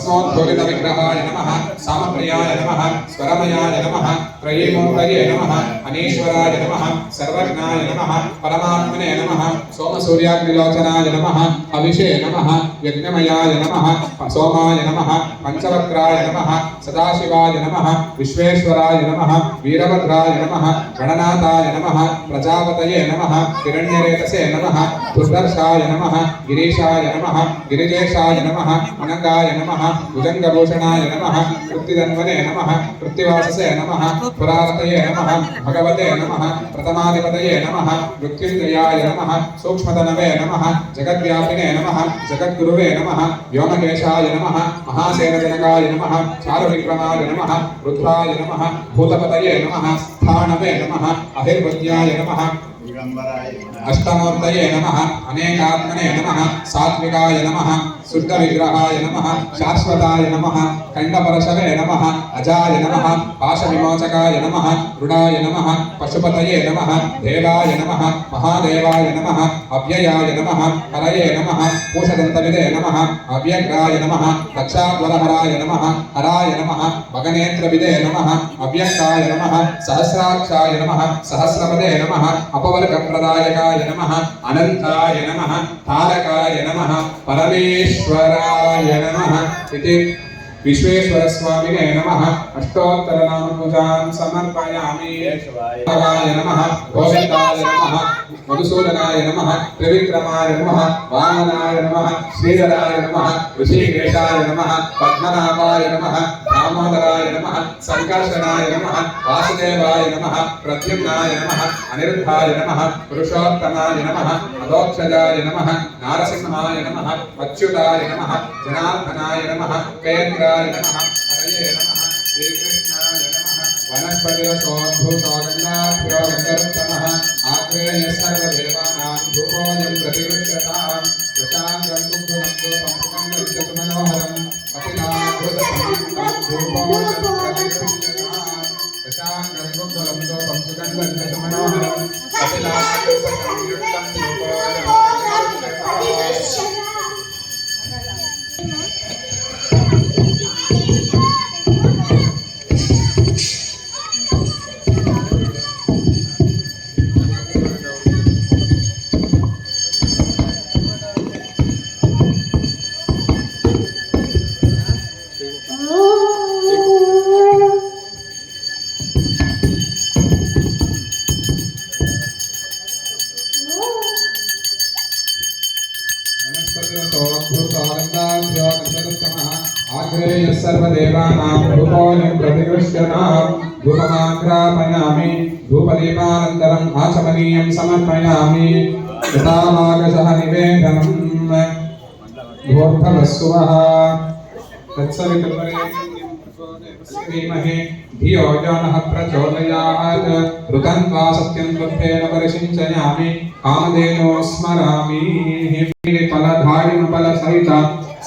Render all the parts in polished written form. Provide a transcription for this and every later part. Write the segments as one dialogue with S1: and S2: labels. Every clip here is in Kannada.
S1: भस्मोद्भूषित विग्रहाय नमः सामप्रियाय नमः स्वरमयाय नमः त्रयीमूर्तये नमः अनीश्वराय नमः सर्वज्ञाय नमः परमात्मने नमः सोमसूर्याग्निलोचनाय नमः अभिषे नमः यज्ञमयाय नमः सोमाय नमः पंचवक्राय नमः सदाशिवाय नमः विश्वेश्वराय नमः वीरभद्राय नमः गणनाथाय नमः प्रजापतये नमः हिरण्यरेतसे नमः दुर्दर्शाय नमः गिरीशाय नमः गिरिजेशाय नमः अनंगाय नमः भुजंगभूषणाय नमः कृत्तिधन्वने नमः कृत्तिवाससे नमः पुरारतये नमः भगवते नमः प्रथमाधिपतये नमः मृत्युंजयाय नमः सूक्ष्मतनवे नमः जगद्व्यापिने नमः जगद्गुरुवे नमः व्योमकेशाय नमः महासेनजनकाय नमः चारुविक्रमाय नमः रुद्राय नमः भूतपतये नमः स्थानवे नमः अहिर्बुद्ध्याय नमः अष्टमूर्तये नमः अनेकात्मने नमः सात्विकाय नमः शुद्धविग्रहाय नमः शाश्वताय नमः खंडपरशवे नमः अजाय नमः पाशविमोचकाय नमः रुडाय नमः पशुपतये नमः देवाय नमः महादेवाय नमः अव्ययाय नमः हरये नमः पूषदन्तविदे नमः अव्यग्राय नमः दक्षाध्वरहराय नमः हराय नमः भगनेत्रविदे नमः अव्यक्ताय नमः सहस्राक्षाय नमः सहस्रपदे नमः अपवर्गप्रदायकाय नमः अनंताय नमः तारकाय नमः परमेश्वराय नमः इति विश्वेश्वर स्वामिने नमः अष्टोत्तर नाम पूजां समर्पयामि। भगाय नमः गोविंदाय नमः मधुसूदनाय नमः त्रिविक्रमाय नमः वामनाय नमः श्रीधराय नमः ऋषिकेशाय नमः पद्मनाभाय नमः दामोदराय नमः संकर्षणाय नमः वासुदेवाय नमः प्रद्युम्नाय नमः अनिरुद्धाय नमः पुरुषोत्तमाय नमः अदोक्षजाय नमः नारसिंहाय नमः अच्युताय नमः जनार्दनाय नमः केन्द्राय नमः हरये नमः श्रीकृष्णाय नमः वनस्पतिरसोद्भूतोगन्धाभ्यो गन्धर्वतमः आग्नेय सर्वदेवानां धूपोऽयं प्रतिगृह्यताम् प्रशान्तं दुग्धनन्दोपं सुगन्धविद्युतमनोहरम् कपिलाभूतसंयुक्तं धूपोऽयं प्रतिगृह्यताम् प्रशान्तं दुग्धनन्दोपं सुगन्धविद्युतमनोहरम् कपिलाभूतसंयुक्तं धूपोऽयं प्रतिगृह्यताम्। सर्वदेवानां धूपोऽयं प्रतिगृह्यताम् धूपमाग्रापयामि धूपदीपानन्तरम् आचमनीयं समर्पयामि यथावागशः निवेदनम् भूर्भुवस्सुवः तत्सवितुर्वरेण्यं धियो यो नः प्रचोदयात् ऋतन्वा सत्यं बुद्धेन परिषिञ्चयामि कामधेनो स्मरामि फलधारिणफलसहित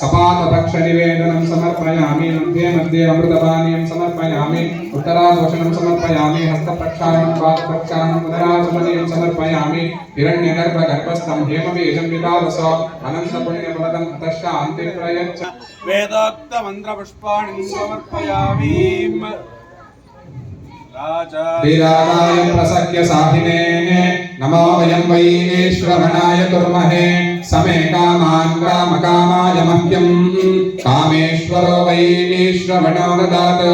S1: सपातभक्षनिवेदनं समर्पयामि मध्ये मध्ये अमृतपानीयं समर्पयामि उत्तरादोषणं समर्पयामि हस्तप्रक्षालनं पादप्रक्षालनं पुनराचमनीयं समर्पयामि हिरण्यगर्भगर्भस्थं हेमबीजं विदावसो अनन्तपुण्यफलदं अतः शान्तिं प्रयच्छ
S2: वेदोक्तमन्त्रपुष्पाणि समर्पयामि
S1: वीराय प्रसख्य साहिने नमो वयं वैश्रवणाय कुर्महे समे कामान् कामकामाय मह्यं कामेश्वरो वैश्रवणो ददात्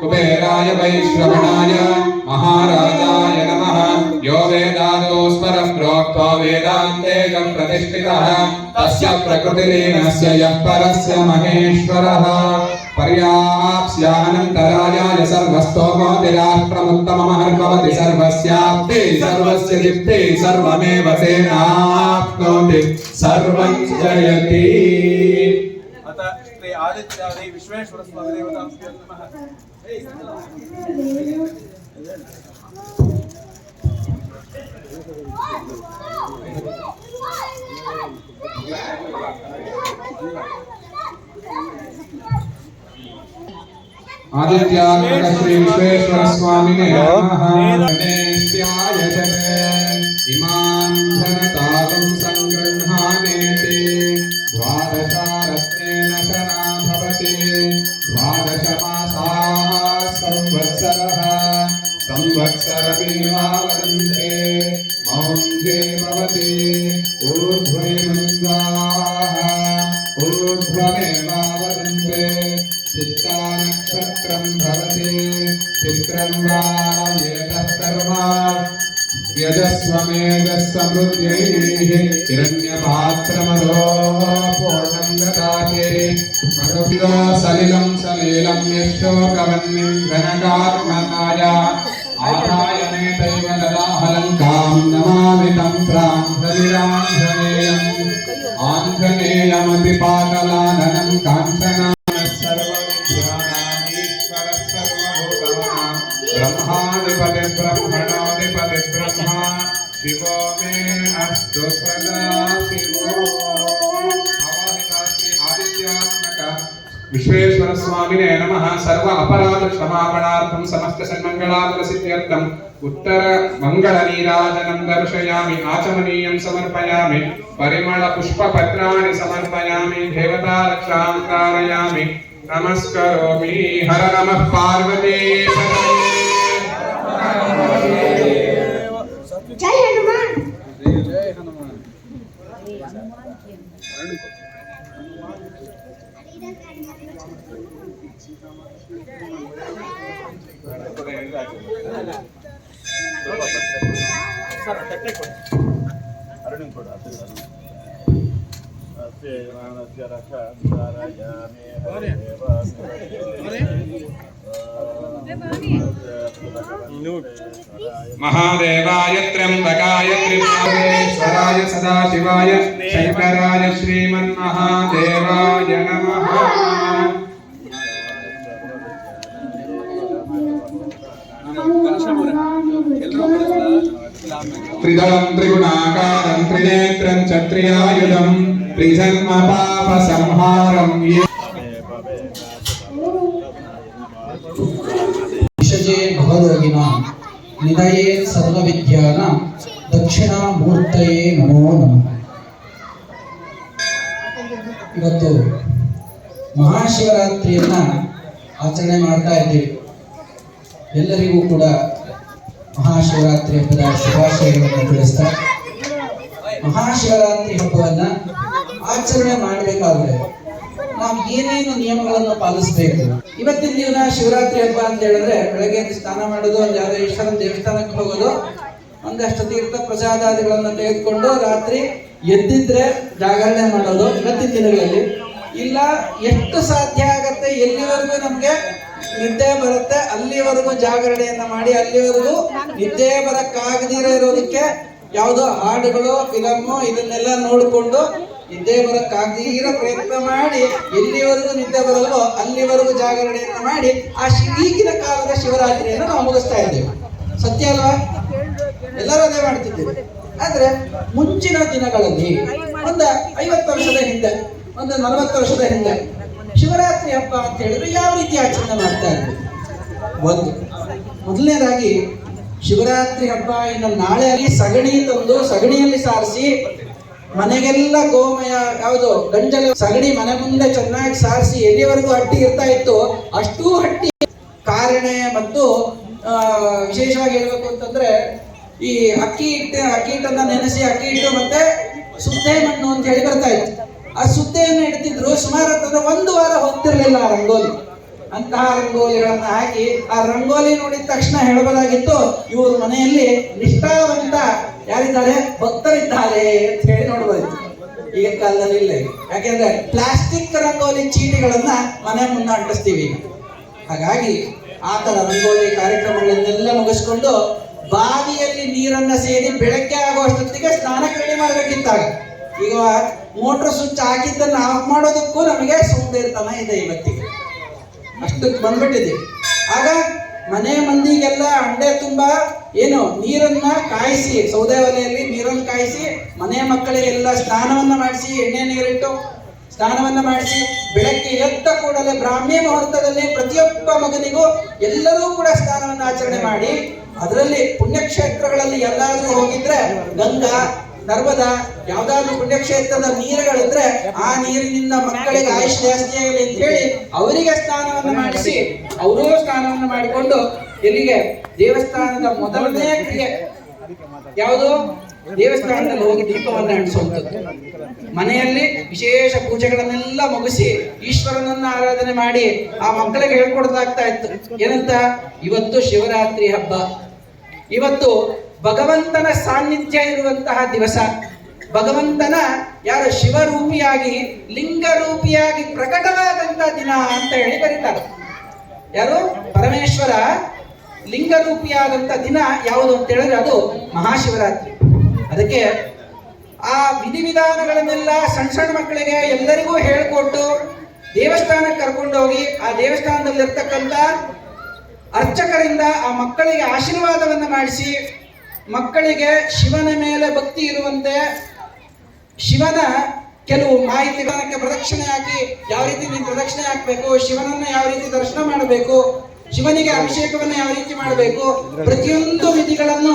S1: कुबेराय वैश्रवणाय महाराजाय नमः यो वेदादो स्मरः प्रोक्तो वेदान्ते च प्रतिष्ठितः तस्य प्रकृतिरेनस्य यः परस्य महेश्वरः पर्याप्स्यानन्तरायाय सर्वस्तोमोतिराष्ट्रमुत्तममहर्भवति सर्वस्याप्ते सर्वस्य जिप्ते सर्वमेव तेनाप्नोति सर्वं जयति।
S2: अतः श्री आदित्यादि विश्वेश्वर स्वामी देवताभ्यो नमः।
S1: आदित्यात्मक श्री विश्वेश्वर स्वामिने नमः। गणेशाय जने इमां धनतारं संगृह्णानेति द्वादशारत्नेन शरा भवति वावदन्ते चित्ता नक्षत्रं भवति चित्रं वा एतत् कर्म यजस्वमेधस्समृद्ध्यैः हिरण्यपात्रमदो पूर्णं ददाति मधुपिदो सलिलं सलीलं यशोकवह्निं घनकात्मनाय आधायनेतैव ददाहलङ्कां नमामि तं प्राञ्जलिराञ्जनेयम् आञ्जनेयमतिपाटलाननं काञ्चनानः सर्वविद्यानामीश्वरः सर्वभूतानां ब्रह्माधिपतिर्ब्रह्मणोऽधिपतिः ब्रह्मा शिवो मे अस्तु सदा शिवो श्री आदित्यात्मक विश्वेश्वर स्वामिने नमः सर्व अपराध क्षमापणार्थं समस्त सन्मंगलाफल सिद्ध्यर्थम् उत्तर मंगल नीराजनं दर्शयामि आचमनीयं समर्पयामि परिमल पुष्प पत्राणि समर्पयामि देवता रक्षां कारयामि नमस्करोमि हर नमः पार्वती
S3: जय हनुमान
S2: जय हनुमान
S1: महादेवाय त्र्यंबकाय त्रिपुरेश्वराय सदाशिवाय शंकराय श्रीमन्महादेवाय नमः त्रिदलं त्रिगुणाकारं त्रिनेत्रं च त्रियायुधं त्रिजन्म पाप संहारं
S4: विषजे भवरोगिणां निधये सर्वविद्यानां दक्षिणामूर्तये नमो नमः. ಇವತ್ತು ಮಹಾಶಿವರಾತ್ರಿಯನ್ನ ಆಚರಣೆ ಮಾಡ್ತಾ ಇದ್ದೀವಿ. ಎಲ್ಲರಿಗೂ ಕೂಡ ಮಹಾಶಿವರಾತ್ರಿ ಹಬ್ಬದ ಶುಭಾಶಯಗಳನ್ನು ತಿಳಿಸ್ತಾ, ಮಹಾಶಿವರಾತ್ರಿ ಹಬ್ಬವನ್ನ ಆಚರಣೆ ಮಾಡಬೇಕಾದ್ರೆ ನಾವು ಏನೇನು ನಿಯಮಗಳನ್ನು ಪಾಲಿಸಬೇಕು. ಇವತ್ತಿನ ದಿನ ಶಿವರಾತ್ರಿ ಹಬ್ಬ ಅಂತ ಹೇಳಿದ್ರೆ ಬೆಳಗ್ಗೆ ಸ್ನಾನ ಮಾಡೋದು, ಒಂದು ಯಾವುದೋ ಈಶ್ವರನ ದೇವಸ್ಥಾನಕ್ಕೆ ಹೋಗೋದು, ಒಂದಷ್ಟು ತೀರ್ಥ ಪ್ರಸಾದಾದಿಗಳನ್ನು ತೆಗೆದುಕೊಂಡು ರಾತ್ರಿ ಎದ್ದಿದ್ರೆ ಜಾಗರಣೆ ಮಾಡೋದು. ಇವತ್ತಿನ ದಿನಗಳಲ್ಲಿ ಇಲ್ಲ, ಎಷ್ಟು ಸಾಧ್ಯ ಆಗತ್ತೆ ಎಲ್ಲಿವರೆಗೂ ನಮ್ಗೆ ನಿದ್ದೆ ಬರುತ್ತೆ ಅಲ್ಲಿವರೆಗೂ ಜಾಗರಣೆಯನ್ನ ಮಾಡಿ, ಅಲ್ಲಿವರೆಗೂ ನಿದ್ದೆ ಬರಕ್ಕಾಗದಿರೋ ಇರೋದಕ್ಕೆ ಯಾವುದೋ ಹಾಡುಗಳು ಫಿಲಮ್ಮು ಇದನ್ನೆಲ್ಲ ನೋಡಿಕೊಂಡು ನಿದ್ದೆ ಬರಕ್ಕಾಗದಿರೋ ಪ್ರಯತ್ನ ಮಾಡಿ ಎಲ್ಲಿವರೆಗೂ ನಿದ್ದೆ ಬರಲ್ವೋ ಅಲ್ಲಿವರೆಗೂ ಜಾಗರಣೆಯನ್ನ ಮಾಡಿ ಆ ಈಗಿನ ಕಾಲದ ಶಿವರಾತ್ರಿಯನ್ನು ನಾವು ಮುಗಿಸ್ತಾ ಇದ್ದೇವೆ. ಸತ್ಯ ಅಲ್ವಾ? ಎಲ್ಲರೂ ಅದೇ ಮಾಡ್ತಿದ್ದೇವೆ. ಆದ್ರೆ ಮುಂಚಿನ ದಿನಗಳಲ್ಲಿ ಒಂದು 50 ವರ್ಷದ ಹಿಂದೆ, ಒಂದು 40 ವರ್ಷದ ಹಿಂದೆ ಶಿವರಾತ್ರಿ ಹಬ್ಬ ಅಂತ ಹೇಳಿದ್ರೆ ಯಾವ ರೀತಿ ಆಚರಣೆ ಮಾಡ್ತಾ ಇದ್ವಿ? ಮೊದಲನೇದಾಗಿ ಶಿವರಾತ್ರಿ ಹಬ್ಬ ಇನ್ನು ನಾಳೆ ಸಗಣಿ ತಂದು ಸಗಣಿಯಲ್ಲಿ ಸಾರಿಸಿ ಮನೆಗೆಲ್ಲ ಗೋಮಯ ಯಾವುದು ಗಂಜಲ ಸಗಣಿ ಮನೆ ಮುಂದೆ ಚೆನ್ನಾಗಿ ಸಾರಿಸಿ ಎಲ್ಲಿವರೆಗೂ ಹಟ್ಟಿ ಇರ್ತಾ ಇತ್ತು ಅಷ್ಟೂ ಹಟ್ಟಿ ಕಾರಣೆ ಮತ್ತು ವಿಶೇಷವಾಗಿ ಹೇಳ್ಬೇಕು ಅಂತಂದ್ರೆ ಈ ಅಕ್ಕಿ ಹಿಟ್ಟನ್ನ ನೆನೆಸಿ ಅಕ್ಕಿ ಹಿಟ್ಟು ಮತ್ತೆ ಸುದ್ದೆ ಮಣ್ಣು ಅಂತ ಹೇಳಿ ಬರ್ತಾ ಇತ್ತು. ಆ ಸುದ್ದೆಯನ್ನು ಇಡ್ತಿದ್ರು. ಸುಮಾರು ಅಂತಂದ್ರೆ 1 ವಾರ ಹೋಗ್ತಿರ್ಲಿಲ್ಲ ಆ ರಂಗೋಲಿ. ಅಂತಹ ರಂಗೋಲಿಗಳನ್ನ ಹಾಕಿ ಆ ರಂಗೋಲಿ ನೋಡಿದ ತಕ್ಷಣ ಹೇಳಬಹುದಾಗಿತ್ತು, ಇವ್ರ ಮನೆಯಲ್ಲಿ ನಿಷ್ಠಾವಂತ ಯಾರಿದ್ದಾರೆ, ಭಕ್ತರಿದ್ದಾರೆ ಅಂತ ಹೇಳಿ ನೋಡ್ಬೋದಿತ್ತು. ಈಗ ಕಾಲದಲ್ಲಿ ಇಲ್ಲ. ಯಾಕೆಂದ್ರೆ ಪ್ಲಾಸ್ಟಿಕ್ ರಂಗೋಲಿ ಚೀಟಿಗಳನ್ನ ಮನೆ ಮುಂದೆ ಅಂಟಿಸ್ತೀವಿ. ಹಾಗಾಗಿ ಆ ತರ ರಂಗೋಲಿ ಕಾರ್ಯಕ್ರಮಗಳನ್ನೆಲ್ಲ ಮುಗಿಸ್ಕೊಂಡು ಬಾವಿಯಲ್ಲಿ ನೀರನ್ನ ಸೇರಿ ಬೆಳಗ್ಗೆ ಆಗುವಷ್ಟೊತ್ತಿಗೆ ಸ್ನಾನಕ್ಕೆ ರೆಡಿ ಮಾಡ್ಬೇಕಿತ್ತಾಗ. ಈಗ ಮೋಟರ್ ಸ್ವಿಚ್ ಹಾಕಿದ್ದನ್ನು ಆಫ್ ಮಾಡೋದಕ್ಕೂ ನಮಗೆ ಸೋಂಬೇರಿತನ ಇದೆ ಇವತ್ತಿಗೆ, ಅಷ್ಟಕ್ಕೆ ಬಂದ್ಬಿಟ್ಟಿದೆ. ಆಗ ಮನೆ ಮಂದಿಗೆಲ್ಲ ಅಂಡೆ ತುಂಬಾ ಏನು ನೀರನ್ನ ಕಾಯಿಸಿ, ಸೌದೆ ಒಲೆಯಲ್ಲಿ ನೀರನ್ನು ಕಾಯಿಸಿ ಮನೆ ಮಕ್ಕಳಿಗೆಲ್ಲ ಸ್ನಾನವನ್ನ ಮಾಡಿಸಿ, ಎಣ್ಣೆ ನೀರಿಟ್ಟು ಸ್ನಾನವನ್ನ ಮಾಡಿಸಿ, ಬೆಳಗ್ಗೆ ಎದ್ದ ಕೂಡಲೇ ಬ್ರಾಹ್ಮಿ ಮುಹೂರ್ತದಲ್ಲಿ ಪ್ರತಿಯೊಬ್ಬ ಮಗನಿಗೂ ಎಲ್ಲರೂ ಕೂಡ ಸ್ನಾನವನ್ನ ಆಚರಣೆ ಮಾಡಿ, ಅದರಲ್ಲಿ ಪುಣ್ಯಕ್ಷೇತ್ರಗಳಲ್ಲಿ ಎಲ್ಲಾದ್ರೂ ಹೋಗಿದ್ರೆ ಗಂಗಾ ನರ್ಮದಾ ಯಾವ್ದಾದ್ರು ಪುಣ್ಯಕ್ಷೇತ್ರದ ನೀರುಗಳಿದ್ರೆ ಆ ನೀರಿನಿಂದ ಮಕ್ಕಳಿಗೆ ಆಯುಷ್ ಜಾಸ್ತಿ ಆಗಲಿ ಅಂತ ಹೇಳಿ ಅವರಿಗೆ ಸ್ನಾನವನ್ನು ಮಾಡಿಸಿ, ಅವರೂ ಸ್ನಾನವನ್ನು ಮಾಡಿಕೊಂಡು ಎಲ್ಲಿಗೆ ದೇವಸ್ಥಾನದ ಮೊದಲನೇ ಕ್ರಿಯೆ ಯಾವುದು ದೇವಸ್ಥಾನದಲ್ಲಿ ಹೋಗಿ ದೀಪವನ್ನು ಅಂಟಿಸುವಂಥದ್ದು, ಮನೆಯಲ್ಲಿ ವಿಶೇಷ ಪೂಜೆಗಳನ್ನೆಲ್ಲ ಮುಗಿಸಿ ಈಶ್ವರನನ್ನ ಆರಾಧನೆ ಮಾಡಿ ಆ ಮಕ್ಕಳಿಗೆ ಹೇಳ್ಕೊಡೋದಾಗ್ತಾ ಇತ್ತು. ಏನಂತ? ಇವತ್ತು ಶಿವರಾತ್ರಿ ಹಬ್ಬ, ಇವತ್ತು ಭಗವಂತನ ಸಾನ್ನಿಧ್ಯ ಇರುವಂತಹ ದಿವಸ, ಭಗವಂತನ ಯಾರು ಶಿವರೂಪಿಯಾಗಿ ಲಿಂಗರೂಪಿಯಾಗಿ ಪ್ರಕಟವಾದಂತಹ ದಿನ ಅಂತ ಹೇಳಿ ಕರೀತಾರೆ. ಯಾರು? ಪರಮೇಶ್ವರ ಲಿಂಗರೂಪಿಯಾದಂತ ದಿನ ಯಾವುದು ಅಂತ ಹೇಳಿದ್ರೆ ಅದು ಮಹಾಶಿವರಾತ್ರಿ. ಅದಕ್ಕೆ ಆ ವಿಧಿವಿಧಾನಗಳನ್ನೆಲ್ಲ ಸಣ್ಣ ಸಣ್ಣ ಮಕ್ಕಳಿಗೆ ಎಲ್ಲರಿಗೂ ಹೇಳಿಕೊಟ್ಟು ದೇವಸ್ಥಾನಕ್ಕೆ ಕರ್ಕೊಂಡು ಹೋಗಿ ಆ ದೇವಸ್ಥಾನದಲ್ಲಿರ್ತಕ್ಕಂಥ ಅರ್ಚಕರಿಂದ ಆ ಮಕ್ಕಳಿಗೆ ಆಶೀರ್ವಾದವನ್ನು ಮಾಡಿಸಿ ಮಕ್ಕಳಿಗೆ ಶಿವನ ಮೇಲೆ ಭಕ್ತಿ ಇರುವಂತೆ ಶಿವನ ಕೆಲವು ಮಾಹಿತಿಗಳಕ್ಕೆ ಪ್ರದಕ್ಷಿಣೆ ಹಾಕಿ ಯಾವ ರೀತಿ ನೀವು ಪ್ರದಕ್ಷಿಣೆ ಹಾಕಬೇಕು, ಶಿವನನ್ನ ಯಾವ ರೀತಿ ದರ್ಶನ ಮಾಡಬೇಕು, ಶಿವನಿಗೆ ಅಭಿಷೇಕವನ್ನು ಯಾವ ರೀತಿ ಮಾಡಬೇಕು, ಪ್ರತಿಯೊಂದು ವಿಧಿಗಳನ್ನ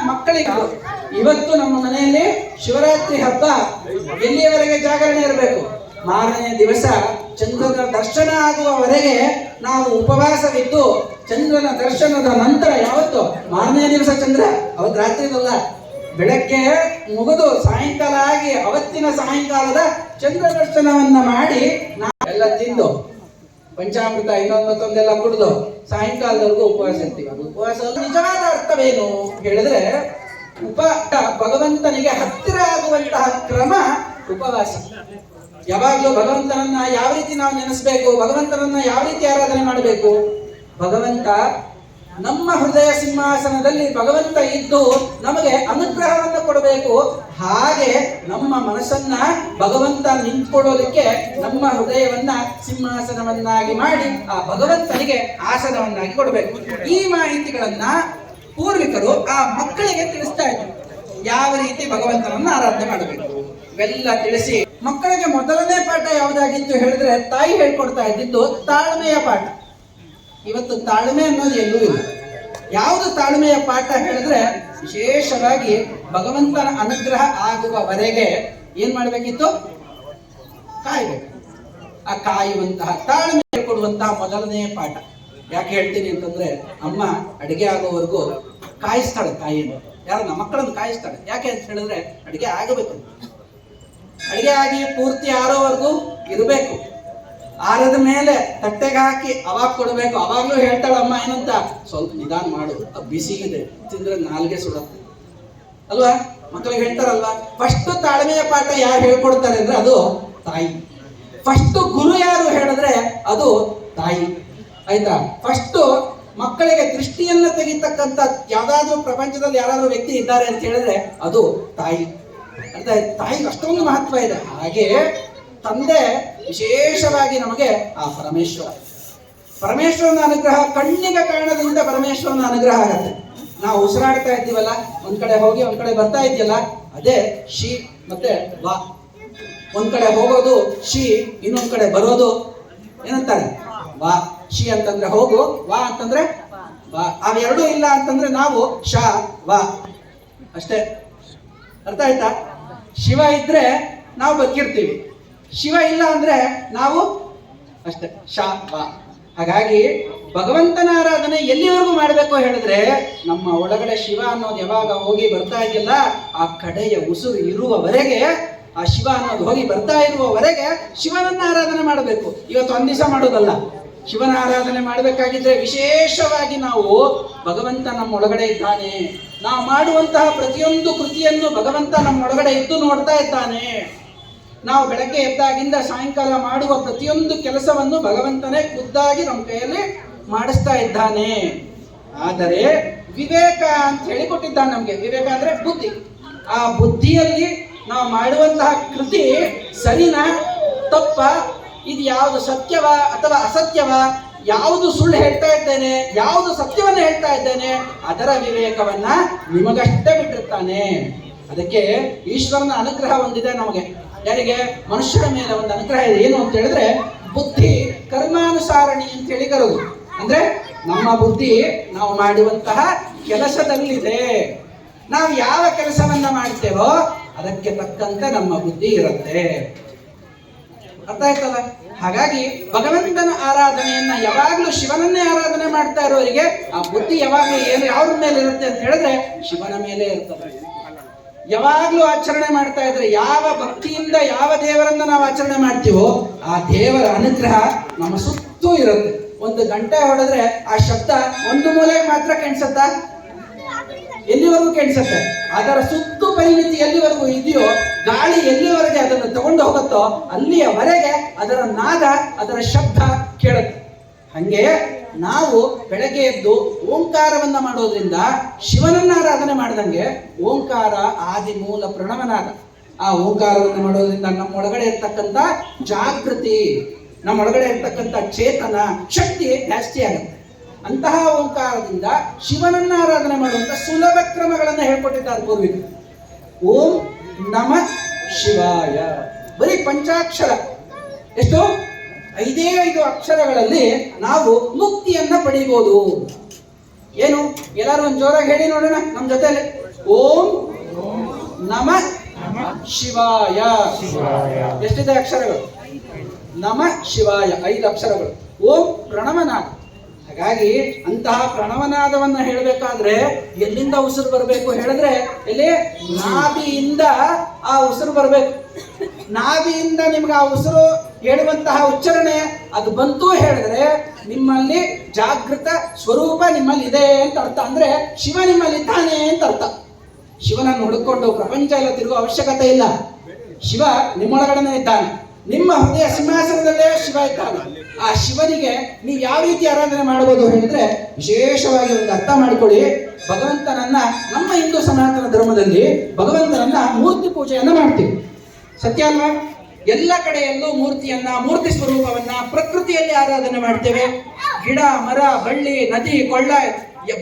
S4: ಮಕ್ಕಳಿಗೆ. ಇವತ್ತು ನಮ್ಮ ಮನೆಯಲ್ಲಿ ಶಿವರಾತ್ರಿ ಹಬ್ಬ ಎಲ್ಲಿಯವರೆಗೆ ಜಾಗರಣೆ ಇರಬೇಕು? ಮಾರನೇ ದಿವಸ ಚಂದ್ರನ ದರ್ಶನ ಆಗುವವರೆಗೆ ನಾವು ಉಪವಾಸವಿದ್ದು ಚಂದ್ರನ ದರ್ಶನದ ನಂತರ, ಯಾವತ್ತು? ಮಾರನೇ ದಿವಸ ಚಂದ್ರ, ಅವತ್ತು ರಾತ್ರಿದಲ್ಲ, ಬೆಳಗ್ಗೆ ಮುಗಿದು ಸಾಯಂಕಾಲ ಆಗಿ ಅವತ್ತಿನ ಸಾಯಂಕಾಲದ ಚಂದ್ರ ದರ್ಶನವನ್ನ ಮಾಡಿ ನಾವೆಲ್ಲ ತಿಂದು ಪಂಚಾಮೃತ ಇನ್ನೊಂದೊಂದೆಲ್ಲ ಕುಡಿದು ಸಾಯಂಕಾಲದವರೆಗೂ ಉಪವಾಸ ಇರ್ತೀವಿ. ಉಪವಾಸದ ನಿಜವಾದ ಅರ್ಥವೇನು ಹೇಳಿದ್ರೆ, ಭಗವಂತನಿಗೆ ಹತ್ತಿರ ಆಗುವಂತಹ ಕ್ರಮ ಉಪವಾಸ. ಯಾವಾಗಲೂ ಭಗವಂತನನ್ನ ಯಾವ ರೀತಿ ನಾವು ನೆನೆಸ್ಬೇಕು, ಭಗವಂತನನ್ನ ಯಾವ ರೀತಿ ಆರಾಧನೆ ಮಾಡಬೇಕು? ಭಗವಂತ ನಮ್ಮ ಹೃದಯ ಸಿಂಹಾಸನದಲ್ಲಿ ಭಗವಂತ ಇದ್ದು ನಮಗೆ ಅನುಗ್ರಹವನ್ನು ಕೊಡಬೇಕು. ಹಾಗೆ ನಮ್ಮ ಮನಸ್ಸನ್ನ ಭಗವಂತ ನಿಂತ್ಕೊಳ್ಳೋದಕ್ಕೆ ನಮ್ಮ ಹೃದಯವನ್ನ ಸಿಂಹಾಸನವನ್ನಾಗಿ ಮಾಡಿ ಆ ಭಗವಂತನಿಗೆ ಆಸನವನ್ನಾಗಿ ಕೊಡಬೇಕು. ಈ ಮಾಹಿತಿಗಳನ್ನ ಪೂರ್ವಿಕರು ಆ ಮಕ್ಕಳಿಗೆ ತಿಳಿಸ್ತಾ ಇದ್ರು, ಯಾವ ರೀತಿ ಭಗವಂತನನ್ನ ಆರಾಧನೆ ಮಾಡಬೇಕು ಇವೆಲ್ಲ ತಿಳಿಸಿ. ಮಕ್ಕಳಿಗೆ ಮೊದಲನೇ ಪಾಠ ಯಾವುದಾಗಿತ್ತು ಹೇಳಿದ್ರೆ, ತಾಯಿ ಹೇಳ್ಕೊಡ್ತಾ ಇದ್ದಿದ್ದು ತಾಳ್ಮೆಯ ಪಾಠ. ಇವತ್ತು ತಾಳ್ಮೆ ಅನ್ನೋದು ಎಲ್ಲೂ ಇಲ್ಲ. ಯಾವುದು ತಾಳ್ಮೆಯ ಪಾಠ ಹೇಳಿದ್ರೆ, ವಿಶೇಷವಾಗಿ ಭಗವಂತನ ಅನುಗ್ರಹ ಆಗುವವರೆಗೆ ಏನ್ ಮಾಡಬೇಕಿತ್ತು? ಕಾಯಬೇಕು. ಆ ಕಾಯುವಂತಹ ತಾಳ್ಮೆ ಕೊಡುವಂತಹ ಮೊದಲನೇ ಪಾಠ. ಯಾಕೆ ಹೇಳ್ತೀನಿ ಅಂತಂದ್ರೆ, ಅಮ್ಮ ಅಡಿಗೆ ಆಗೋವರೆಗೂ ಕಾಯಿಸ್ತಾಳೆ ತಾಯಿಯನ್ನು. ಯಾರು? ನಮ್ಮ ಮಕ್ಕಳನ್ನು ಕಾಯಿಸ್ತಾಳೆ. ಯಾಕೆ ಅಂತ ಹೇಳಿದ್ರೆ, ಅಡಿಗೆ ಆಗಬೇಕು. ಅಡಿಗೆ ಆಗಿ ಪೂರ್ತಿ ಆರೋವರೆಗೂ ಇರಬೇಕು. ಆರದ ಮೇಲೆ ತಟ್ಟೆಗೆ ಹಾಕಿ ಅವಾಗ ಕೊಡಬೇಕು. ಅವಾಗ್ಲೂ ಹೇಳ್ತಾಳಮ್ಮ ಏನಂತ, ಸ್ವಲ್ಪ ನಿಧಾನ ಮಾಡು, ಬಿಸಿ ಇದೆ, ತಿಂದ್ರೆ ನಾಲ್ಗೆ ಸುಡುತ್ತೆ ಅಲ್ವಾ? ಮಕ್ಕಳಿಗೆ ಹೇಳ್ತಾರಲ್ವಾ. ಫಸ್ಟ್ ತಾಳ್ಮೆಯ ಪಾಠ ಯಾರು ಹೇಳ್ಕೊಡ್ತಾರೆ ಅಂದ್ರೆ ಅದು ತಾಯಿ. ಫಸ್ಟ್ ಗುರು ಯಾರು ಹೇಳಿದ್ರೆ ಅದು ತಾಯಿ. ಆಯ್ತಾ? ಫಸ್ಟ್ ಮಕ್ಕಳಿಗೆ ದೃಷ್ಟಿಯನ್ನ ತೆಗಿತಕ್ಕಂಥ ಯಾವ್ದಾದ್ರು ಪ್ರಪಂಚದಲ್ಲಿ ಯಾರಾದ್ರೂ ವ್ಯಕ್ತಿ ಇದ್ದಾರೆ ಅಂತ ಹೇಳಿದ್ರೆ ಅದು ತಾಯಿ. ಅಂತ ತಾಯಿಗೆ ಅಷ್ಟೊಂದು ಮಹತ್ವ ಇದೆ. ಹಾಗೆ ತಂದೆ ವಿಶೇಷವಾಗಿ ನಮಗೆ ಆ ಪರಮೇಶ್ವರನ ಅನುಗ್ರಹ, ಕಣ್ಣಿಗೆ ಕಾರಣದಿಂದ ಪರಮೇಶ್ವರನ ಅನುಗ್ರಹ ಆಗತ್ತೆ. ನಾವು ಉಸಿರಾಡ್ತಾ ಇದ್ದೀವಲ್ಲ, ಒಂದ್ ಕಡೆ ಹೋಗಿ ಒಂದ್ ಕಡೆ ಬರ್ತಾ ಇದೆಯಲ್ಲ, ಅದೇ ಶಿ ಮತ್ತೆ ವಾ. ಒಂದ್ ಕಡೆ ಹೋಗೋದು ಶಿ, ಇನ್ನೊಂದ್ ಕಡೆ ಬರೋದು ಏನಂತಾರೆ? ವಾ. ಶಿ ಅಂತಂದ್ರೆ ಹೋಗು, ವಾ ಅಂತಂದ್ರೆ ವಾ. ಅವೆರಡೂ ಇಲ್ಲ ಅಂತಂದ್ರೆ ನಾವು ಶ ವಾ ಅಷ್ಟೇ. ಅರ್ಥ ಆಯ್ತಾ? ಶಿವ ಇದ್ರೆ ನಾವು ಬದುಕಿರ್ತೀವಿ, ಶಿವ ಇಲ್ಲ ಅಂದ್ರೆ ನಾವು ಅಷ್ಟೇ ಶ ವಾ. ಹಾಗಾಗಿ ಭಗವಂತನ ಆರಾಧನೆ ಎಲ್ಲಿವರೆಗೂ ಮಾಡಬೇಕು ಹೇಳಿದ್ರೆ, ನಮ್ಮ ಒಳಗಡೆ ಶಿವ ಅನ್ನೋದು ಯಾವಾಗ ಹೋಗಿ ಬರ್ತಾ ಇದೆಯಲ್ಲ, ಆ ಕಡೆಯ ಉಸಿರು ಇರುವವರೆಗೆ, ಆ ಶಿವ ಅನ್ನೋದು ಹೋಗಿ ಬರ್ತಾ ಇರುವವರೆಗೆ ಶಿವನನ್ನ ಆರಾಧನೆ ಮಾಡಬೇಕು. ಇವತ್ತು ಒಂದ್ ದಿವಸ ಮಾಡೋದಲ್ಲ. ಶಿವನ ಆರಾಧನೆ ಮಾಡಬೇಕಾಗಿದ್ರೆ ವಿಶೇಷವಾಗಿ ನಾವು ಭಗವಂತ ನಮ್ಮ ಒಳಗಡೆ ಇದ್ದಾನೆ, ನಾವು ಮಾಡುವಂತಹ ಪ್ರತಿಯೊಂದು ಕೃತಿಯನ್ನು ಭಗವಂತ ನಮ್ಮ ಒಳಗಡೆ ಇದ್ದು ನೋಡ್ತಾ ಇದ್ದಾನೆ. ನಾವು ಬೆಳಗ್ಗೆ ಎದ್ದಾಗಿಂದ ಸಾಯಂಕಾಲ ಮಾಡುವ ಪ್ರತಿಯೊಂದು ಕೆಲಸವನ್ನು ಭಗವಂತನೇ ಖುದ್ದಾಗಿ ನಮ್ಮ ಕೈಯಲ್ಲಿ ಮಾಡಿಸ್ತಾ ಇದ್ದಾನೆ. ಆದರೆ ವಿವೇಕ ಅಂತ ಹೇಳಿ ಕೊಟ್ಟಿದ್ದಾನೆ ನಮ್ಗೆ. ವಿವೇಕ ಅಂದ್ರೆ ಬುದ್ಧಿ. ಆ ಬುದ್ಧಿಯಲ್ಲಿ ನಾವು ಮಾಡುವಂತಹ ಕೃತಿ ಸರಿನಾ ತಪ್ಪ, ಇದು ಯಾವುದು ಸತ್ಯವ ಅಥವಾ ಅಸತ್ಯವ, ಯಾವುದು ಸುಳ್ಳು ಹೇಳ್ತಾ ಇದ್ದೇನೆ, ಯಾವುದು ಸತ್ಯವನ್ನ ಹೇಳ್ತಾ ಇದ್ದೇನೆ, ಅದರ ವಿವೇಕವನ್ನ ನಿಮಗಷ್ಟೇ ಬಿಟ್ಟಿರ್ತಾನೆ. ಅದಕ್ಕೆ ಈಶ್ವರನ ಅನುಗ್ರಹ ಒಂದಿದೆ ನಮಗೆ. ಯಾರಿಗೆ? ಮನುಷ್ಯರ ಮೇಲೆ ಒಂದು ಅನುಗ್ರಹ ಇದೆ. ಏನು ಅಂತ ಹೇಳಿದ್ರೆ, ಬುದ್ಧಿ ಕರ್ಮಾನುಸಾರಣಿ ಅಂತ ಹೇಳಿ ಕರೋದು. ಅಂದ್ರೆ ನಮ್ಮ ಬುದ್ಧಿ ನಾವು ಮಾಡುವಂತಹ ಕೆಲಸದಲ್ಲಿದೆ. ನಾವು ಯಾವ ಕೆಲಸವನ್ನ ಮಾಡ್ತೇವೋ ಅದಕ್ಕೆ ತಕ್ಕಂತೆ ನಮ್ಮ ಬುದ್ಧಿ ಇರುತ್ತೆ. ಅರ್ಥ ಆಯ್ತಲ್ಲ? ಹಾಗಾಗಿ ಭಗವಂತನ ಆರಾಧನೆಯನ್ನ ಯಾವಾಗ್ಲೂ ಶಿವನನ್ನೇ ಆರಾಧನೆ ಮಾಡ್ತಾ ಇರೋರಿಗೆ ಆ ಬುದ್ಧಿ ಯಾವಾಗ್ಲೂ ಏನು ಯಾವ್ರ ಮೇಲೆ ಇರುತ್ತೆ ಅಂತ ಹೇಳಿದ್ರೆ ಶಿವನ ಮೇಲೆ ಇರ್ತದೆ. ಯಾವಾಗ್ಲೂ ಆಚರಣೆ ಮಾಡ್ತಾ ಇದ್ರೆ, ಯಾವ ಭಕ್ತಿಯಿಂದ ಯಾವ ದೇವರನ್ನ ನಾವು ಆಚರಣೆ ಮಾಡ್ತೀವೋ ಆ ದೇವರ ಅನುಗ್ರಹ ನಮ್ಮ ಸುತ್ತೂ ಇರುತ್ತೆ. ಒಂದು ಗಂಟೆ ಹೊಡೆದ್ರೆ ಆ ಶಬ್ದ ಒಂದು ಮೂಲೆಗೆ ಮಾತ್ರ ಕೇಳಿಸುತ್ತಾ? ಎಲ್ಲಿವರೆಗೂ ಕೇಳಿಸುತ್ತೆ. ಅದರ ಸುತ್ತು ಪರಿಮಿತಿ ಎಲ್ಲಿವರೆಗೂ ಇದೆಯೋ, ಗಾಳಿ ಎಲ್ಲಿವರೆಗೆ ಅದನ್ನು ತಗೊಂಡು ಹೋಗುತ್ತೋ ಅಲ್ಲಿಯವರೆಗೆ ಅದರ ನಾದ, ಅದರ ಶಬ್ದ ಕೇಳುತ್ತೆ. ಹಂಗೆಯೇ ನಾವು ಬೆಳಗ್ಗೆ ಎದ್ದು ಓಂಕಾರವನ್ನ ಮಾಡೋದ್ರಿಂದ ಶಿವನನ್ನ ಆರಾಧನೆ ಮಾಡಿದಂಗೆ ಓಂಕಾರ ಆದಿ ಮೂಲ ಪ್ರಣವನಾದ. ಆ ಓಂಕಾರವನ್ನು ಮಾಡೋದ್ರಿಂದ ನಮ್ಮೊಳಗಡೆ ಇರ್ತಕ್ಕಂಥ ಜಾಗೃತಿ, ನಮ್ಮೊಳಗಡೆ ಇರ್ತಕ್ಕಂಥ ಚೇತನ ಶಕ್ತಿ ಜಾಸ್ತಿ ಆಗುತ್ತೆ. ಅಂತಹ ಓಂಕಾರದಿಂದ ಶಿವನನ್ನ ಆರಾಧನೆ ಮಾಡುವಂತ ಸುಲಭ ಕ್ರಮಗಳನ್ನು ಹೇಳ್ಕೊಟ್ಟಿದ್ದಾರೆ ಪೂರ್ವಿಕರು. ಓಂ ನಮ ಶಿವಾಯ ಬರೀ ಪಂಚಾಕ್ಷರ, ಎಷ್ಟು 5 ಅಕ್ಷರಗಳಲ್ಲಿ ನಾವು ಮುಕ್ತಿಯನ್ನ ಪಡಿಬಹುದು. ಏನು? ಎಲ್ಲರೂ ಒಂದು ಜೋರಾಗಿ ಹೇಳಿ ನೋಡೋಣ ನಮ್ಮ ಜೊತೆಲಿ. ಓಂ ನಮ ಶಿವಾಯ. ಎಷ್ಟಿದೆ ಅಕ್ಷರಗಳು? ನಮ ಶಿವಾಯ 5 ಅಕ್ಷರಗಳು. ಓಂ ಪ್ರಣವನಾದ. ಹಾಗಾಗಿ ಅಂತಹ ಪ್ರಣವನಾದವನ್ನ ಹೇಳಬೇಕಾದ್ರೆ ಎಲ್ಲಿಂದ ಉಸಿರು ಬರಬೇಕು ಹೇಳಿದ್ರೆ, ಎಲ್ಲಿ? ನಾಭಿಯಿಂದ ಆ ಉಸಿರು ಬರಬೇಕು. ನಾಭಿಯಿಂದ ನಿಮ್ಗೆ ಆ ಉಸಿರು ಹೇಳುವಂತಹ ಉಚ್ಚಾರಣೆ ಅದು ಬಂತು ಹೇಳಿದ್ರೆ ನಿಮ್ಮಲ್ಲಿ ಜಾಗೃತ ಸ್ವರೂಪ ನಿಮ್ಮಲ್ಲಿ ಇದೆ ಅಂತ ಅರ್ಥ. ಅಂದ್ರೆ ಶಿವ ನಿಮ್ಮಲ್ಲಿ ಇದ್ದಾನೆ ಅಂತ ಅರ್ಥ. ಶಿವನನ್ನು ಹುಡುಕೊಂಡು ಪ್ರಪಂಚ ಎಲ್ಲ ತಿರುಗುವ ಅವಶ್ಯಕತೆ ಇಲ್ಲ. ಶಿವ ನಿಮ್ಮೊಳಗಡೆ ಇದ್ದಾನೆ. ನಿಮ್ಮ ಹೃದಯ ಸಿಂಹಾಸನದಲ್ಲೇ ಶಿವ ಇದ್ದಾನೆ. ಆ ಶಿವನಿಗೆ ನೀವು ಯಾವ ರೀತಿ ಆರಾಧನೆ ಮಾಡಬಹುದು ಹೇಳಿದ್ರೆ, ವಿಶೇಷವಾಗಿ ಒಂದು ಅರ್ಥ ಮಾಡಿಕೊಳ್ಳಿ. ಭಗವಂತನನ್ನ ನಮ್ಮ ಹಿಂದೂ ಸನಾತನ ಧರ್ಮದಲ್ಲಿ ಭಗವಂತನನ್ನ ಮೂರ್ತಿ ಪೂಜೆಯನ್ನ ಮಾಡ್ತೀವಿ, ಸತ್ಯ ಅಲ್ವಾ? ಎಲ್ಲ ಕಡೆಯಲ್ಲೂ ಮೂರ್ತಿಯನ್ನ, ಮೂರ್ತಿ ಸ್ವರೂಪವನ್ನ ಪ್ರಕೃತಿಯಲ್ಲಿ ಆರಾಧನೆ ಮಾಡ್ತೇವೆ. ಗಿಡ, ಮರ, ಬಳ್ಳಿ, ನದಿ, ಕೊಳ್ಳ,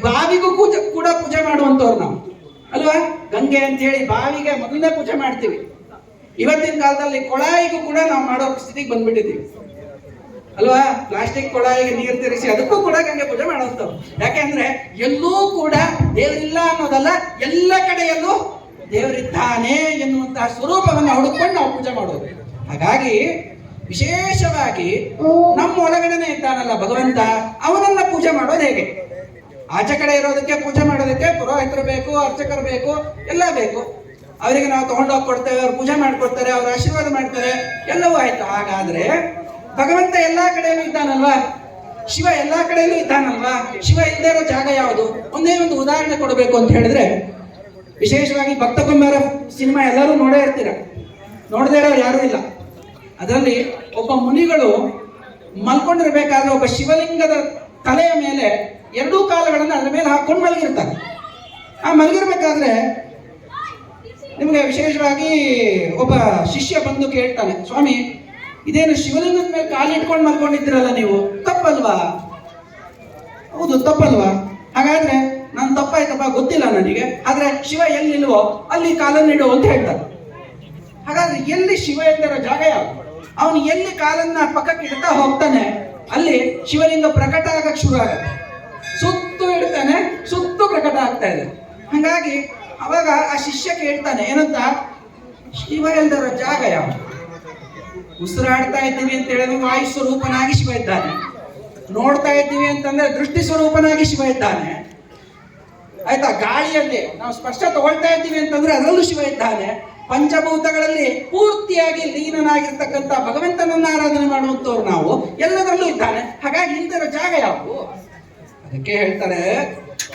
S4: ಬಾವಿಗೂ ಕೂಡ ಪೂಜೆ ಮಾಡುವಂತವ್ರು ನಾವು ಅಲ್ವಾ? ಗಂಗೆ ಅಂತ ಹೇಳಿ ಬಾವಿಗೆ ಮೊದಲನೇ ಪೂಜೆ ಮಾಡ್ತೀವಿ. ಇವತ್ತಿನ ಕಾಲದಲ್ಲಿ ಕೊಳಾಯಿಗೂ ಕೂಡ ನಾವು ಮಾಡೋ ಸ್ಥಿತಿಗೆ ಬಂದ್ಬಿಟ್ಟಿದ್ದೀವಿ ಅಲ್ವಾ? ಪ್ಲಾಸ್ಟಿಕ್ ಕೊಳಾಯಿಗೆ ನೀರು ತಿರುಗಿಸಿ ಅದಕ್ಕೂ ಕೂಡ ಗಂಗೆ ಪೂಜೆ ಮಾಡೋಂಥವ್ರು. ಯಾಕೆಂದ್ರೆ ಎಲ್ಲೂ ಕೂಡ ದೇವರಿಲ್ಲ ಅನ್ನೋದಲ್ಲ, ಎಲ್ಲ ಕಡೆಯಲ್ಲೂ ದೇವರಿದ್ದಾನೆ ಎನ್ನುವಂತಹ ಸ್ವರೂಪವನ್ನು ಹುಡುಕೊಂಡು ನಾವು ಪೂಜೆ ಮಾಡೋದು. ಹಾಗಾಗಿ ವಿಶೇಷವಾಗಿ ನಮ್ಮ ಒಳಗಡೆನೆ ಇದ್ದಾನಲ್ಲ ಭಗವಂತ, ಅವನನ್ನ ಪೂಜೆ ಮಾಡೋದು ಹೇಗೆ? ಆಚೆ ಕಡೆ ಇರೋದಕ್ಕೆ ಪೂಜೆ ಮಾಡೋದಕ್ಕೆ ಪುರೋಹಿತರು ಬೇಕು, ಅರ್ಚಕರು ಬೇಕು, ಎಲ್ಲ ಬೇಕು. ಅವರಿಗೆ ನಾವು ತಗೊಂಡೋಗಿ ಕೊಡ್ತೇವೆ, ಅವ್ರು ಪೂಜೆ ಮಾಡ್ಕೊಡ್ತಾರೆ, ಅವ್ರ ಆಶೀರ್ವಾದ ಮಾಡ್ತಾರೆ, ಎಲ್ಲವೂ ಆಯ್ತು. ಹಾಗಾದ್ರೆ ಭಗವಂತ ಎಲ್ಲಾ ಕಡೆಯಲ್ಲೂ ಇದ್ದಾನಲ್ವಾ? ಶಿವ ಎಲ್ಲಾ ಕಡೆಯಲ್ಲೂ ಇದ್ದಾನಲ್ವಾ? ಶಿವ ಇಲ್ಲದೆ ಇರೋ ಜಾಗ ಯಾವುದು? ಒಂದೇ ಒಂದು ಉದಾಹರಣೆ ಕೊಡಬೇಕು ಅಂತ ಹೇಳಿದ್ರೆ, ವಿಶೇಷವಾಗಿ ಭಕ್ತ ಕುಂಬಾರ ಸಿನಿಮಾ ಎಲ್ಲರೂ ನೋಡೇ ಇರ್ತೀರ, ನೋಡದೇ ಇರೋರು ಯಾರೂ ಇಲ್ಲ. ಅದರಲ್ಲಿ ಒಬ್ಬ ಮುನಿಗಳು ಮಲ್ಕೊಂಡಿರ್ಬೇಕಾದ್ರೆ ಒಬ್ಬ ಶಿವಲಿಂಗದ ತಲೆಯ ಮೇಲೆ 2 ಕಾಲುಗಳನ್ನು ಅದರ ಮೇಲೆ ಹಾಕೊಂಡು ಮಲಗಿರ್ತಾರೆ. ಆ ಮಲಗಿರ್ಬೇಕಾದ್ರೆ ನಿಮಗೆ ವಿಶೇಷವಾಗಿ ಒಬ್ಬ ಶಿಷ್ಯ ಬಂದು ಕೇಳ್ತಾನೆ, ಸ್ವಾಮಿ ಇದೇನು ಶಿವಲಿಂಗದ ಮೇಲೆ ಕಾಲಿಟ್ಕೊಂಡು ಮಲ್ಕೊಂಡಿದ್ದೀರಲ್ಲ, ನೀವು ತಪ್ಪಲ್ವಾ? ಹೌದು, ತಪ್ಪಲ್ವಾ? ಹಾಗಾದ್ರೆ ನಾನು ತಪ್ಪಾಯ್ತಪ್ಪ, ಗೊತ್ತಿಲ್ಲ ನನಗೆ. ಆದ್ರೆ ಶಿವ ಎಲ್ಲಿಲ್ವೋ ಅಲ್ಲಿ ಕಾಲನ್ನಿಡು ಅಂತ ಹೇಳ್ತಾರೆ. ಹಾಗಾದ್ರೆ ಎಲ್ಲಿ ಶಿವ ಇದ್ದಾರೋ ಜಾಗ ಯಾವುದು? ಅವನು ಎಲ್ಲಿ ಕಾಲನ್ನ ಪಕ್ಕಕ್ಕೆ ಇಡ್ತಾ ಹೋಗ್ತಾನೆ ಅಲ್ಲಿ ಶಿವಲಿಂಗ ಪ್ರಕಟ ಆಗಕ್ಕೆ ಶುರು ಆಗುತ್ತೆ. ಸುತ್ತು ಇಡ್ತಾನೆ, ಸುತ್ತು ಪ್ರಕಟ ಆಗ್ತಾ ಇದೆ. ಹಾಗಾಗಿ ಅವಾಗ ಆ ಶಿಷ್ಯ ಕೇಳ್ತಾನೆ ಏನಂತ, ಶಿವ ಇಲ್ದಿರೋ ಜಾಗ ಯಾವುದು? ಉಸಿರಾಡ್ತಾ ಇದ್ದೀವಿ ಅಂತ ಹೇಳಿದ್ರೆ ವಾಯು ಸ್ವರೂಪನಾಗಿ ಶಿವ ಇದ್ದಾನೆ. ನೋಡ್ತಾ ಇದ್ದೀವಿ ಅಂತಂದ್ರೆ ದೃಷ್ಟಿ ಸ್ವರೂಪನಾಗಿ ಶಿವ ಇದ್ದಾನೆ. ಆಯ್ತಾ? ಗಾಳಿಯಲ್ಲಿ ನಾವು ಸ್ಪರ್ಶ ತಗೊಳ್ತಾ ಇದ್ದೀವಿ ಅಂತಂದ್ರೆ ಅದರಲ್ಲೂ ಶಿವ ಇದ್ದಾನೆ. ಪಂಚಭೂತಗಳಲ್ಲಿ ಪೂರ್ತಿಯಾಗಿ ಲೀನನಾಗಿರ್ತಕ್ಕಂಥ ಭಗವಂತನನ್ನ ಆರಾಧನೆ ಮಾಡುವಂತವ್ರು ನಾವು, ಎಲ್ಲದರಲ್ಲೂ ಇದ್ದಾನೆ. ಹಾಗಾಗಿ ಇಂದಿರೋ ಜಾಗ ಯಾವುದು? ಅದಕ್ಕೆ ಹೇಳ್ತಾರೆ,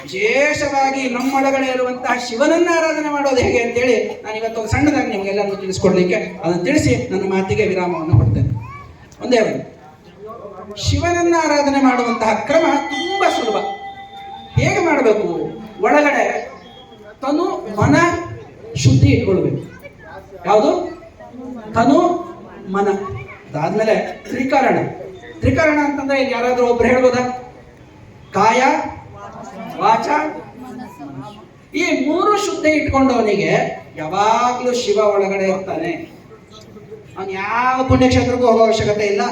S4: ವಿಶೇಷವಾಗಿ ನಮ್ಮೊಳಗಡೆ ಇರುವಂತಹ ಶಿವನನ್ನ ಆರಾಧನೆ ಮಾಡೋದು ಹೇಗೆ ಅಂತೇಳಿ ನಾನು ಇವತ್ತು ಸಣ್ಣದಾಗಿ ನಿಮಗೆಲ್ಲರೂ ತಿಳಿಸ್ಕೊಡ್ಲಿಕ್ಕೆ ಅದನ್ನು ತಿಳಿಸಿ ನನ್ನ ಮಾತಿಗೆ ವಿರಾಮವನ್ನು ಕೊಡ್ತೇನೆ. ಒಂದೇ ಒಂದು, ಶಿವನನ್ನ ಆರಾಧನೆ ಮಾಡುವಂತಹ ಕ್ರಮ ತುಂಬಾ ಸುಲಭ. ಹೇಗೆ ಮಾಡಬೇಕು? ಒಳಗಡೆ ತನು ಮನ ಶುದ್ಧಿ ಇಟ್ಕೊಳ್ಬೇಕು. ಯಾವುದು? ತನು ಮನ. ಅದಾದ್ಮೇಲೆ ತ್ರಿಕರಣ. ತ್ರಿಕರಣ ಅಂತಂದ್ರೆ ಇಲ್ಲಿ ಯಾರಾದ್ರೂ ಒಬ್ರು ಹೇಳ್ಬೋದಾ? ಕಾಯ, ವಾಚ, ಈ 3 ಶುದ್ಧಿ ಇಟ್ಕೊಂಡವನಿಗೆ ಯಾವಾಗ್ಲೂ ಶಿವ ಒಳಗಡೆ ಇರ್ತಾನೆ. ಅವನು ಯಾವ ಪುಣ್ಯಕ್ಷೇತ್ರಕ್ಕೂ ಹೋಗೋ ಅವಶ್ಯಕತೆ ಇಲ್ಲ,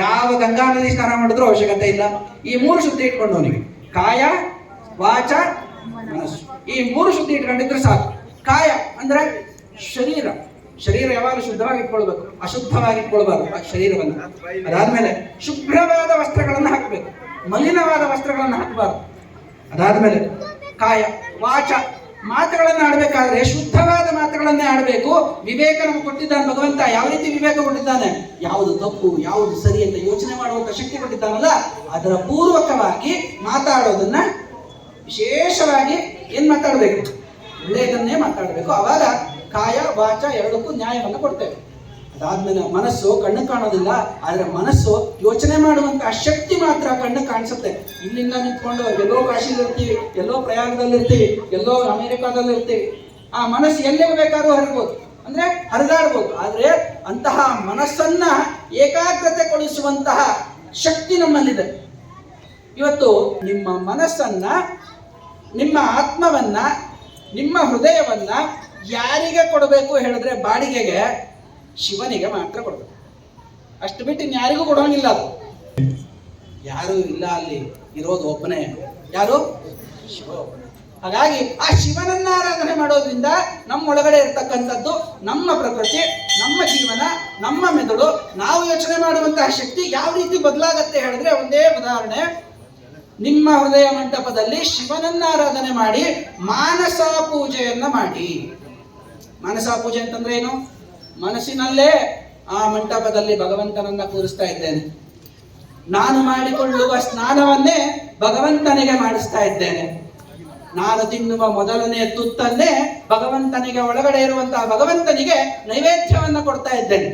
S4: ಯಾವ ಗಂಗಾ ನದಿ ಸ್ನಾನ ಮಾಡಿದ್ರೂ ಅವಶ್ಯಕತೆ ಇಲ್ಲ. ಈ 3 ಶುದ್ಧಿ ಇಟ್ಕೊಂಡವನಿಗೆ ಕಾಯ, ವಾಚ, ಮನಸ್ಸು, ಈ 3 ಶುದ್ಧಿ ಇಟ್ಕೊಂಡಿದ್ರೆ ಸಾಕು. ಕಾಯ ಅಂದ್ರೆ ಶರೀರ, ಶರೀರ ಯಾವಾಗಲೂ ಶುದ್ಧವಾಗಿ ಇಟ್ಕೊಳ್ಬೇಕು, ಅಶುದ್ಧವಾಗಿ ಇಟ್ಕೊಳ್ಬಾರ್ದು ಆ ಶರೀರವನ್ನು. ಅದಾದ್ಮೇಲೆ ಶುಭ್ರವಾದ ವಸ್ತ್ರಗಳನ್ನು ಹಾಕಬೇಕು, ಮಲಿನವಾದ ವಸ್ತ್ರಗಳನ್ನು ಹಾಕಬಾರ್ದು. ಅದಾದ್ಮೇಲೆ ಕಾಯ ವಾಚ ಮಾತುಗಳನ್ನು ಆಡಬೇಕಾದ್ರೆ ಶುದ್ಧವಾದ ಮಾತುಗಳನ್ನೇ ಆಡಬೇಕು. ವಿವೇಕ ನಮಗೆ ಕೊಟ್ಟಿದ್ದಾನೆ ಭಗವಂತ. ಯಾವ ರೀತಿ ವಿವೇಕ ಕೊಟ್ಟಿದ್ದಾನೆ? ಯಾವುದು ತಪ್ಪು ಯಾವುದು ಸರಿ ಅಂತ ಯೋಚನೆ ಮಾಡುವಂತ ಶಕ್ತಿ ಕೊಟ್ಟಿದ್ದಾನಲ್ಲ, ಅದರ ಪೂರ್ವಕವಾಗಿ ಮಾತಾಡೋದನ್ನ ವಿಶೇಷವಾಗಿ ಏನ್ ಮಾತಾಡಬೇಕು? ಒಳ್ಳೆಯದನ್ನೇ ಮಾತಾಡಬೇಕು. ಅವಾಗ ಕಾಯ ವಾಚ ಎರಡಕ್ಕೂ ನ್ಯಾಯವನ್ನು ಕೊಡ್ತೇವೆ. ಅದಾದ್ಮೇಲೆ ಮನಸ್ಸು ಕಣ್ಣು ಕಾಣೋದಿಲ್ಲ, ಆದ್ರೆ ಮನಸ್ಸು ಯೋಚನೆ ಮಾಡುವಂತಹ ಶಕ್ತಿ ಮಾತ್ರ ಕಣ್ಣು ಕಾಣಿಸುತ್ತೆ. ಇಲ್ಲಿಂದ ನಿಂತ್ಕೊಂಡು ಎಲ್ಲೋ ಕಾಶಿಲಿರ್ತೀವಿ, ಎಲ್ಲೋ ಪ್ರಯಾಗದಲ್ಲಿರ್ತೀವಿ, ಎಲ್ಲೋ ಅಮೆರಿಕಾದಲ್ಲಿ ಇರ್ತೀವಿ. ಆ ಮನಸ್ಸು ಎಲ್ಲಿ ಬೇಕಾದ್ರೂ ಹರಿಬೋದು, ಅಂದ್ರೆ ಹರಿದಾಡ್ಬೋದು. ಆದ್ರೆ ಅಂತಹ ಮನಸ್ಸನ್ನ ಏಕಾಗ್ರತೆಗೊಳಿಸುವಂತಹ ಶಕ್ತಿ ನಮ್ಮಲ್ಲಿದೆ. ಇವತ್ತು ನಿಮ್ಮ ಮನಸ್ಸನ್ನ, ನಿಮ್ಮ ಆತ್ಮವನ್ನ, ನಿಮ್ಮ ಹೃದಯವನ್ನ ಯಾರಿಗೆ ಕೊಡಬೇಕು ಹೇಳಿದ್ರೆ ಬಾಡಿಗೆಗೆ ಶಿವನಿಗೆ ಮಾತ್ರ ಕೊಡಬೇಕು. ಅಷ್ಟು ಬಿಟ್ಟು ಇನ್ಯಾರಿಗೂ ಕೊಡೋಂಗಿಲ್ಲ. ಅದು ಯಾರು ಇಲ್ಲ, ಅಲ್ಲಿ ಇರೋದು ಒಬ್ಬನೇ. ಯಾರು? ಶಿವ ಒಬ್ಬನೇ. ಹಾಗಾಗಿ ಆ ಶಿವನನ್ನ ಆರಾಧನೆ ಮಾಡೋದ್ರಿಂದ ನಮ್ಮೊಳಗಡೆ ಇರ್ತಕ್ಕಂಥದ್ದು ನಮ್ಮ ಪ್ರಕೃತಿ, ನಮ್ಮ ಜೀವನ, ನಮ್ಮ ಮೆದುಳು, ನಾವು ಯೋಚನೆ ಮಾಡುವಂತಹ ಶಕ್ತಿ ಯಾವ ರೀತಿ ಬದಲಾಗತ್ತೆ ಹೇಳಿದ್ರೆ ಒಂದೇ ಉದಾಹರಣೆ. ನಿಮ್ಮ ಹೃದಯ ಮಂಟಪದಲ್ಲಿ ಶಿವನನ್ನ ಆರಾಧನೆ ಮಾಡಿ ಮಾನಸ ಪೂಜೆಯನ್ನ ಮಾಡಿ. ಮಾನಸ ಪೂಜೆ ಅಂತಂದ್ರೆ ಏನು? ಮನಸ್ಸಿನಲ್ಲೇ ಆ ಮಂಟಪದಲ್ಲಿ ಭಗವಂತನನ್ನ ಕೂರಿಸ್ತಾ ಇದ್ದೇನೆ. ನಾನು ಮಾಡಿಕೊಳ್ಳುವ ಸ್ನಾನವನ್ನೇ ಭಗವಂತನಿಗೆ ಮಾಡಿಸ್ತಾ ಇದ್ದೇನೆ. ನಾನು ತಿನ್ನುವ ಮೊದಲನೆಯ ತುತ್ತನ್ನೇ ಭಗವಂತನಿಗೆ, ಒಳಗಡೆ ಇರುವಂತಹ ಭಗವಂತನಿಗೆ ನೈವೇದ್ಯವನ್ನ ಕೊಡ್ತಾ ಇದ್ದೇನೆ.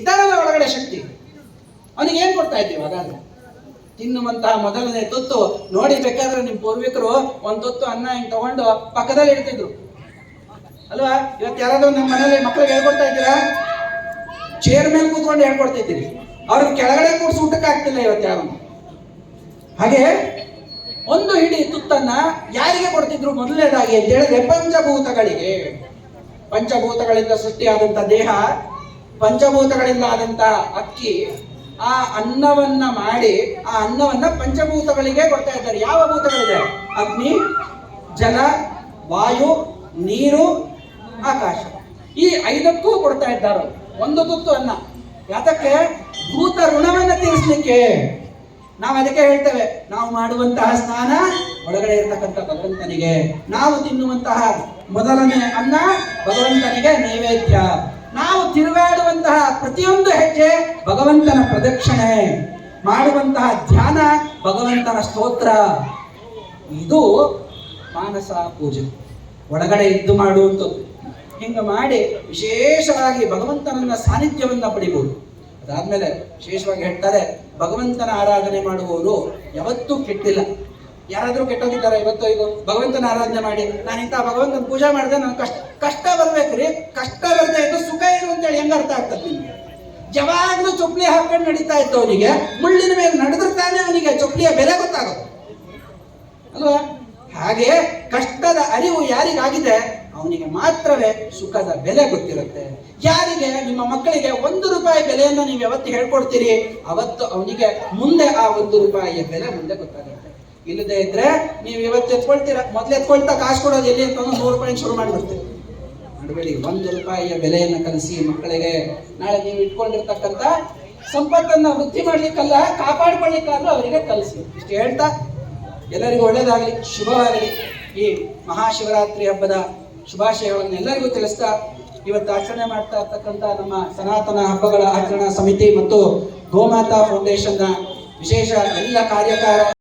S4: ಇದರ ಒಳಗಡೆ ಶಕ್ತಿ. ಅವನಿಗೆ ಏನ್ ಕೊಡ್ತಾ ಇದ್ದೀವಿ? ಹಾಗಾದ್ರೆ ತಿನ್ನುವಂತಹ ಮೊದಲನೇ ತುತ್ತು ನೋಡಿ. ಬೇಕಾದ್ರೆ ನಿಮ್ ಪೂರ್ವಿಕರು ಒಂದ್ ತುತ್ತು ಅನ್ನ ಹಿಂಗ್ ತಗೊಂಡು ಪಕ್ಕದಲ್ಲಿ ಇಡ್ತಿದ್ರು ಅಲ್ವಾ? ಇವತ್ತು ಯಾರಾದ್ರೂ ನಮ್ಮ ಮನೇಲಿ ಮಕ್ಕಳಿಗೆ ಹೇಳ್ಕೊಡ್ತಾ ಇದ್ದೀರಾ? ಚೇರ್ ಮೇಲೆ ಕೂತ್ಕೊಂಡು ಹೇಳ್ಕೊಡ್ತಿದ್ದೀರಿ. ಅವ್ರಿಗೆ ಕೆಳಗಡೆ ಕೂಡಿಸಿ ಊಟಕ್ಕೆ ಆಗ್ತಿಲ್ಲ ಇವತ್ತು ಯಾರು. ಹಾಗೆ ಒಂದು ಹಿಡಿ ತುತ್ತನ್ನ ಯಾರಿಗೆ ಕೊಡ್ತಿದ್ರು ಮೊದಲನೇದಾಗಿ ಅಂತ ಹೇಳಿದ್ರೆ ಪಂಚಭೂತಗಳಿಗೆ. ಪಂಚಭೂತಗಳಿಂದ ಸೃಷ್ಟಿಯಾದಂತ ದೇಹ, ಪಂಚಭೂತಗಳಿಂದ ಆದಂತ ಅಕ್ಕಿ, ಆ ಅನ್ನವನ್ನ ಮಾಡಿ ಆ ಅನ್ನವನ್ನ ಪಂಚಭೂತಗಳಿಗೆ ಕೊಡ್ತಾ ಇದ್ದಾರೆ. ಯಾವ ಭೂತಗಳಿದೆ? ಅಗ್ನಿ, ಜಲ, ವಾಯು, ನೀರು, ಆಕಾಶ. ಈ ಐದಕ್ಕೂ ಕೊಡ್ತಾ ಇದ್ದಾರೆ ಒಂದು ತುತ್ತು ಅನ್ನ. ಯಾತಕ್ಕೆ? ಭೂತ ಋಣವನ್ನ ತೀರಿಸಲಿಕ್ಕೆ. ನಾವು ಅದಕ್ಕೆ ಹೇಳ್ತೇವೆ, ನಾವು ಮಾಡುವಂತಹ ಸ್ನಾನ ಒಳಗಡೆ ಇರತಕ್ಕಂಥ ಭಗವಂತನಿಗೆ, ನಾವು ತಿನ್ನುವಂತಹ ಮೊದಲನೇ ಅನ್ನ ಭಗವಂತನಿಗೆ ನೈವೇದ್ಯ, ನಾವು ತಿರುಗಾಡುವಂತಹ ಪ್ರತಿಯೊಂದು ಹೆಜ್ಜೆ ಭಗವಂತನ ಪ್ರದಕ್ಷಿಣೆ, ಮಾಡುವಂತಹ ಧ್ಯಾನ ಭಗವಂತನ ಸ್ತೋತ್ರ. ಇದು ಮಾನಸ ಪೂಜೆ, ಒಳಗಡೆ ಇದ್ದು ಮಾಡುವಂಥದ್ದು. ಹಿಂಗ ಮಾಡಿ ವಿಶೇಷವಾಗಿ ಭಗವಂತನನ್ನ ಸಾನ್ನಿಧ್ಯವನ್ನ ಪಡಿಬಹುದು. ಅದಾದ್ಮೇಲೆ ವಿಶೇಷವಾಗಿ ಹೇಳ್ತಾರೆ, ಭಗವಂತನ ಆರಾಧನೆ ಮಾಡುವವರು ಯಾವತ್ತೂ ಕೆಟ್ಟಿಲ್ಲ. ಯಾರಾದ್ರೂ ಕೆಟ್ಟೋಗಿದ್ದಾರೆ ಇವತ್ತು? ಈಗ ಭಗವಂತನ ಆರಾಧನೆ ಮಾಡಿ ನಾನು ಇಂಥ ಭಗವಂತನ ಪೂಜೆ ಮಾಡಿದೆ, ನಾನು ಕಷ್ಟ ಬರ್ಬೇಕ್ರಿ, ಕಷ್ಟ ಬರ್ತಾ ಇದ್ದು ಸುಖ ಏನು ಅಂತೇಳಿ ಹೆಂಗ ಅರ್ಥ ಆಗ್ತದೆ ನಿಮ್ಗೆ? ಯಾವಾಗ್ಲೂ ಚೊಪ್ಲಿ ಹಾಕೊಂಡು ನಡೀತಾ ಇತ್ತು ಅವನಿಗೆ, ಮುಳ್ಳಿನ ಮೇಲೆ ನಡೆದ್ರೆ ತಾನೇ ಅವನಿಗೆ ಚೊಪ್ಲಿಯ ಬೆಲೆ ಗೊತ್ತಾಗೋದು ಅಲ್ವಾ? ಹಾಗೆ ಕಷ್ಟದ ಅರಿವು ಯಾರಿಗಾಗಿದೆ ಅವನಿಗೆ ಮಾತ್ರವೇ ಸುಖದ ಬೆಲೆ ಗೊತ್ತಿರುತ್ತೆ. ಯಾರಿಗೆ ನಿಮ್ಮ ಮಕ್ಕಳಿಗೆ 1 ರೂಪಾಯಿ ಬೆಲೆಯನ್ನು ನೀವು ಯಾವತ್ತು ಹೇಳ್ಕೊಡ್ತೀರಿ ಅವತ್ತು ಅವನಿಗೆ ಮುಂದೆ ಆ 1 ರೂಪಾಯಿಯ ಬೆಲೆ ಮುಂದೆ ಗೊತ್ತಾಗುತ್ತೆ. ಇಲ್ಲದೆ ಇದ್ರೆ ನೀವು ಇವತ್ತು ಎತ್ಕೊಳ್ತೀರಾ, ಮೊದ್ಲು ಎತ್ಕೊಳ್ತಾ ಕಾಸು ಕೊಡೋದು ಎಲ್ಲಿ ಅಂತ 100 ರೂಪಾಯಿ ಶುರು ಮಾಡಿಬಿಡ್ತೀವಿ. ಮಾಡಬೇಡಿ. 1 ರೂಪಾಯಿಯ ಬೆಲೆಯನ್ನು ಕಲಿಸಿ ಮಕ್ಕಳಿಗೆ. ನಾಳೆ ನೀವು ಇಟ್ಕೊಂಡಿರ್ತಕ್ಕಂಥ ಸಂಪತ್ತನ್ನ ವೃದ್ಧಿ ಮಾಡ್ಲಿಕ್ಕಲ್ಲ, ಕಾಪಾಡ್ಕೊಳ್ಳಿಕ್ಕಾದ್ರೂ ಅವರಿಗೆ ಕಲಿಸಿ. ಇಷ್ಟು ಹೇಳ್ತಾ ಎಲ್ಲರಿಗೂ ಒಳ್ಳೇದಾಗಲಿ, ಶುಭವಾಗಲಿ. ಈ ಮಹಾಶಿವರಾತ್ರಿ ಹಬ್ಬದ ಶುಭಾಶಯಗಳನ್ನು ಎಲ್ಲರಿಗೂ ತಿಳಿಸ್ತಾ, ಇವತ್ತು ಆಚರಣೆ ಮಾಡ್ತಾ ಇರ್ತಕ್ಕಂಥ ನಮ್ಮ ಸನಾತನ ಹಬ್ಬಗಳ ಆಚರಣಾ ಸಮಿತಿ ಮತ್ತು ಗೋಮಾತಾ ಫೌಂಡೇಶನ್ನ ವಿಶೇಷ ಎಲ್ಲ ಕಾರ್ಯಕಾರ